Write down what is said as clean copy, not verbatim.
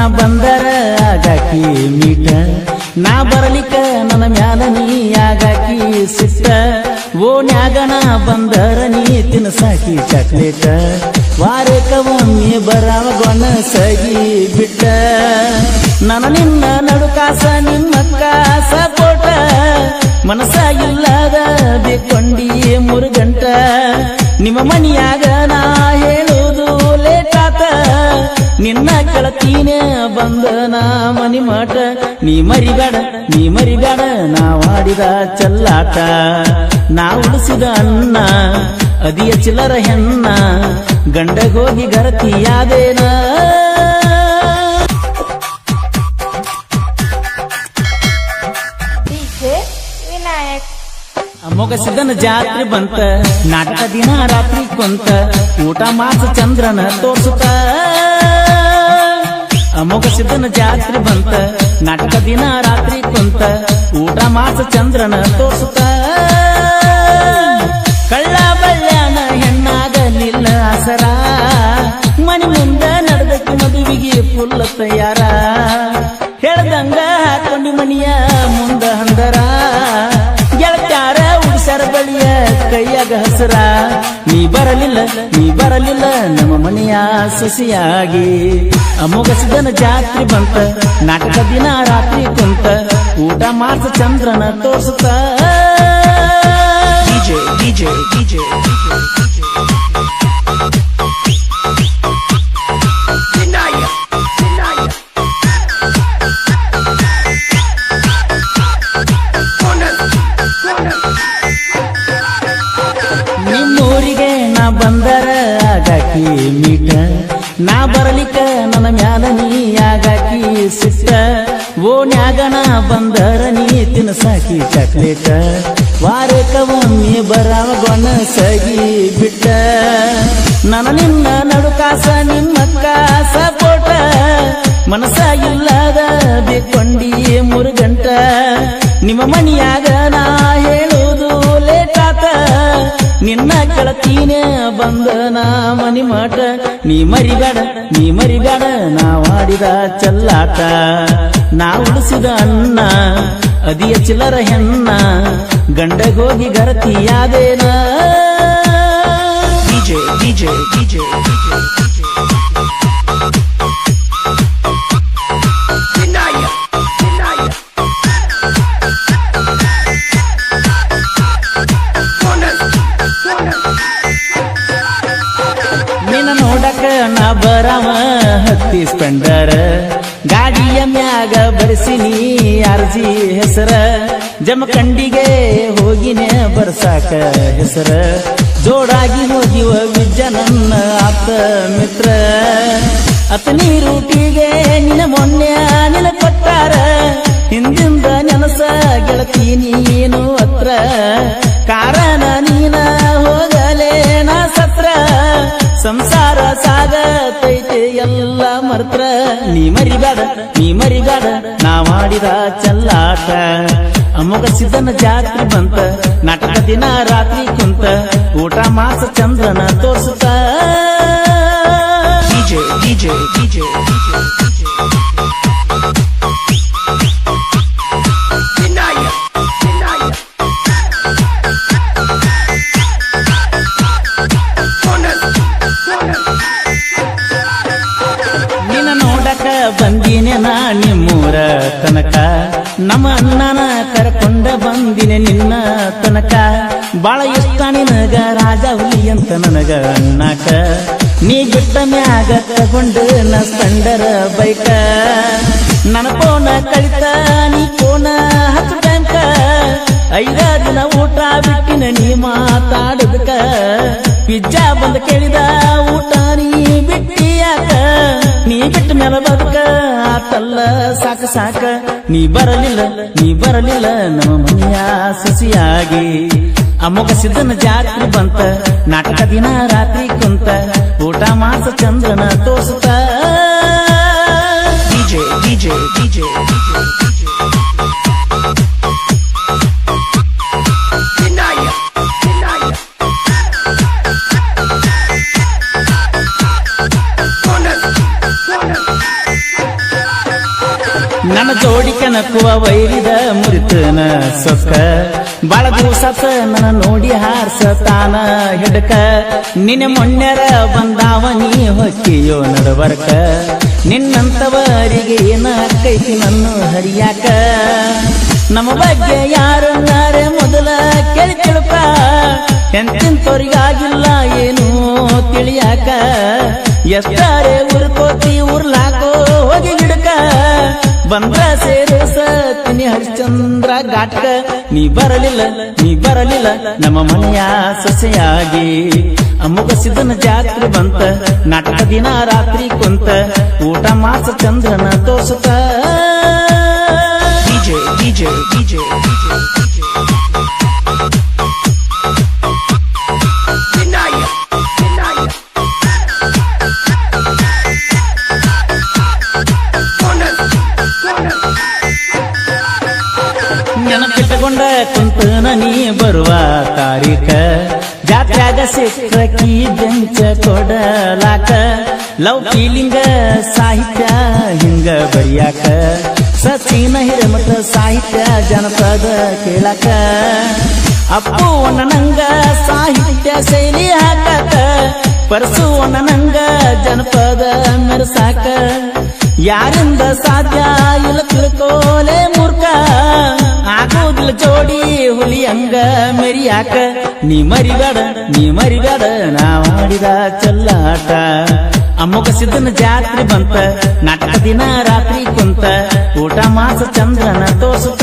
ನಾ ಬಂದರ ಆಗಾಕಿ ಮೀಟ ನಾ ಬರಲಿಕ್ಕ ನನ್ನ ಮ್ಯಾಲ ನೀ ಆಗಾಕಿ ಸಿಟ್ಟ ಓನ್ಯಾಗ ನಾ ಬಂದರ ನೀ ತಿನ್ಸಾಕಿ ಚಾಕ್ಲೇಟ ವಾರಕ್ಕ ಒಮ್ಮೆ ಬರಾವಗೊಣ ಸಗಿ ಬಿಟ್ಟ ನನ್ನ ನಿನ್ನ ನಡುಕಾಸ ನಿಮ್ಮಕ್ಕ ಸಪೋಟ ಮನಸ ಇಲ್ಲದ ಬೇಕೊಂಡಿ 3 ಗಂಟ ನಿಮ್ಮ ಮನಿಯಾಗ ನಾ ಹೇಳುವುದು ಲೇಟಾತ ನಿನ್ನ ಕೆಳತೀನೆ ಬಂದ ನಾ ಮನಿ ಮಾಟ ನೀ ಮರಿಬೇಡ ನಾ ಮಾಡಿದ ಚಲ್ಲಾಟ ನಾ ಉಳಿಸಿದ ಅನ್ನ ಅದಿಯ ಚಿಲ್ಲರ ಹೆಣ್ಣ ಗಂಡಗೋಗಿ ಗರತಿಯಾದೇನ ಮೊಗಸಿದನ ಜಾತ್ರೆ ಬಂತ ನಾಟಕ ದಿನ ರಾತ್ರಿ ಕೊಂತ ಊಟ ಮಾಸ ಚಂದ್ರನ ತೋರ್ಸುತ್ತ ಮೊಗಸಿದನ ಜಾತ್ರೆ ಬಂತ ನಾಟಕ ದಿನ ರಾತ್ರಿ ಕೊಂತ ಊಟ ಮಾಸ ಚಂದ್ರನ ತೋರ್ಸುತ್ತ ಕಳ್ಳ ಬಳ್ಳ್ಯಾನ ಹೆಣ್ಣಾಗಲಿಲ್ಲ ಆಸರ ಮನಿ ಮುಂದ ನಡೆದಕ್ಕೆ ಮದುವಿಗೆ ಫುಲ್ ತಯಾರ ಹೇಳ್ದಂಗ ಹಾಕೊಂಡಿ ಮನಿಯ ಮುಂದ ಹಂದರ ಗೆಳತ್ಯಾರ ಉಡಿಸ್ಯಾರ ಬಳಿಯ ಕೈಯಾಗ ಹಸರ ನೀ ಬರಲಿಲ್ಲ ನಮ್ಮ ಮನೆಯ ಸೊಸೆಯಾಗಿ ಮೊಗಸಿದನ ಜಾತ್ರೆ ಬಂತ ನಾಟಕ ದಿನ ರಾತ್ರಿ ಕುಂತ ಊಟ ಮಾಸ ಚಂದ್ರನ ತೋರ್ಸುತ್ತ DJ ನಿಮ್ಮೂರಿಗೆ ನಾ ಬಂದರ ಆಗಾಕಿ ಮೀಟ ನಾ ಬರಲಿಕ್ಕ ನನ್ನ ಮ್ಯಾಲ ನೀ ಆಗಾಕಿ ಸಿಟ್ಟ ಓನ್ಯಾಗ ನಾ ಬಂದರ ನೀ ತಿನ್ಸಾಕಿ ಚಾಕ್ಲೇಟ ವಾರಕ್ಕ ಒಮ್ಮೆ ಬರಾವಗೊಣ ಸಗಿ ಬಿಟ್ಟ ನನ್ನ ನಿನ್ನ ನಡುಕಾಸ ನಿಮ್ಮಕ್ಕ ಸಪೋಟ ಮನಸ ಇಲ್ಲದ ಬೇಕೊಂಡಿ 3 ಗಂಟ ನಿಮ್ಮ ಮನಿಯಾಗ ನಾ ಹೇಳುವುದು ಲೇಟಾತ ನಿನ್ನ ಕೆಳತೀನೆ ಬಂದ ನಾ ಮನಿ ಮಾಟ ನೀ ಮರಿಬೇಡ ನಾ ಮಾಡಿದ ಚಲ್ಲಾಟ ನಾ ಉಳಿಸಿದ ಅನ್ನ ಅದಿಯ ಚಿಲ್ಲರ ಹೆಣ್ಣ ಗಂಡಗೋಗಿ ಗರತಿಯಾದೇನ DJ ನಿನ್ನ ನೋಡಕ ನಾ ಬರವ ಹತ್ತಿ ಸ್ಪೆಂಡರ ಗಾಡಿಯ ಮ್ಯಾಗ ಬರೆಸಿನಿ ಅರ್ಜಿ ಹೆಸರ ಜಮಖಂಡಿಗೆ ಹೋಗಿನೇ ಬರ್ಸಾಕ ಹೆಸರ ಜೋಡಾಗಿ ಹೋಗಿವ ವಿಜ್ಜ ನನ್ನ ಆಪ್ತ ಮಿತ್ರ ಅತನಿ ರೂಟಿಗೆ ನಿನ್ನ ಮೊನ್ನೆ ನಿನ ಕೊಟ್ಟಾರ ಹಿಂದಿಂದ ನೆನಸ ಗೆಳತಿ ನೀನು ಹತ್ರ ಕಾರಣ ನೀನ ಹೋಗಲೇ ನಾ ಸತ್ರ ಸಂಸಾರ ಸಾಗತೈತೆ ಎಲ್ಲ ಮರ್ತ್ರ ನೀ ಮರಿಬೇಡ ನಾ ಮಾಡಿದ ಚಲ್ಲಾಟ ಮೊಗಸಿದನ ಜಾತ್ರೆ ಬಂತ ನಾಟಕ ದಿನ ರಾತ್ರಿ ಕುಂತ ಊಟ ಮಾಸ ಚಂದ್ರನ ತೋರ್ಸುತ್ತ DJ ನಿನ್ನ ನೋಡಕ ಬಂದಿನೆ ನಾ ನಿಮ್ಮೂರ ತನಕ ನಮ್ಮ ಅಣ್ಣನ ಕರ್ಕೊಂಡ ಬಂದಿನೆ ನಿನ್ನ ತನಕ ಬಾಳ ಇಷ್ಟ ನಿನಗ ರಾಜ ಹುಲಿ ಅಂತ ನನಗ ಅಣ್ಣಕ ನೀ ಬಿಟ್ಟ ಮ್ಯಾಗ ತಗೊಂಡು ನ ಸ್ಪೆಂಡರ ಬೈಕ ನನ್ನ ಫೋನ ಕಳಿತ ನೀ ಫೋನ ಹತ್ತು ಬ್ಯಾಂಕ 5 ದಿನ ಊಟ ಬಿಟ್ಟಿನ ನೀ ಮಾತಾಡದಕ ಪಿಜ್ಜಾ ಬಂದ ಕೇಳಿದ ಊಟ ನೀ ಬಿಟ್ಟಿಯಾಕ ನೀ ಬಿಟ್ಟ ಮೇಲೆ ಬದುಕ ಆತಲ್ಲ ಸಾಕ ನೀ ಬರಲಿಲ್ಲ ನಮ್ಮ ಮನೆಯ ಸೊಸೆಯಾಗಿ ಮೊಗಸಿದನ ಜಾತ್ರೆ ಬಂತ ನಾಟಕ ದಿನ ರಾತ್ರಿ ಕುಂತ ಊಟ ಮಾಸ ಚಂದ್ರನ ತೋರ್ಸುತ್ತ DJ ನನ್ನ ಜೋಡಿ ಕನಕುವ ವೈರಿದ ಮುರಿತನ ಸೊಕ್ಕ ಬಾಳ ದಿವಸತ ನನ್ನ ನೋಡಿ ಹಾರ್ಸತಾನ ಹಿಡಕ ನಿನ್ನ ಮೊನ್ನೆರ ಬಂದಾವ ನೀ ಹೊಕ್ಕಿಯೋ ನಡವರ್ಕ ನಿನ್ನಂತವರಿಗೆ ಏನ ಕೈತಿ ನನ್ನ ಹರಿಯಾಕ ನಮ್ಮ ಬಗ್ಗೆ ಯಾರನ್ನಾರೆ ಮೊದಲ ಕೇಳಿ ತಿಳ್ಕ ಎಂತಿಂತವ್ರಿಗಾಗಿಲ್ಲ ಏನು ತಿಳಿಯಾಕ ಎಷ್ಟಾರೆ ಉರ್ಕೋತಿ ಉರ್ಲಾಕೋ ಹೋಗಿ ಗಿಡಕ ಬಂದ್ರ ಸೇರಿಸತಿನಿ ಹರಿಶ್ಚಂದ್ರ ಘಾಟ್ಕ ನೀ ಬರಲಿಲ್ಲ ನಮ್ಮ ಮನೆಯ ಸೊಸೆಯಾಗಿ ಅಮ್ಮಗ ಸಿದ್ದನ ಜಾತ್ರೆ ಬಂತ ನಾಟಕ ದಿನ ರಾತ್ರಿ ಕುಂತ ಊಟ ಮಾಸ ಚಂದ್ರನ ತೋರ್ಸುತ್ತ DJ ನೆನಪಿಟ್ಟುಕೊಂಡ ಕುಂತನ ನೀ ಬರುವ ತಾರೀಖ ಜಾತ್ಯಾಗ ಸಿಕ್ಕಿ ಬೆಂಚ ಕೊಡಲಾಕ ಲವ್ ಫೀಲಿಂಗ ಸಾಹಿತ್ಯ ಹಿಂಗ ಬರಿಯಾಕ ಸಚಿನ ಹಿರೇಮಠ ಸಾಹಿತ್ಯ ಜನಪದ ಕೇಳಾಕ ಅಪ್ಪು ನಂಗ ಸಾಹಿತ್ಯ ಶೈಲಿ ಹಾಕಾಕ ಪರಸು ನಂಗ ಜನಪದ ಮೆರಸಾಕ ಯಾರಿಂದ ಸಾಧ್ಯ ಇಲ್ಲ ತಿಳ್ಕೋಲೆ ಮೂರ್ಖ ಆಗೋದಿಲ್ಲ ಜೋಡಿ ಹುಲಿ ಹಂಗ ಮೆರಿಯಾಕ ನೀ ಮರಿಬೇಡ ನಾ ಮಾಡಿದ ಚಲ್ಲಾಟ ಅಮ್ಮಗ ಸಿದ್ದನ ಜಾತ್ರೆ ಬಂತ ನಾಟಕ ದಿನ ರಾತ್ರಿ ಕುಂತ ಊಟ ಮಾಸ ಚಂದ್ರನ ತೋರ್ಸುತ್ತ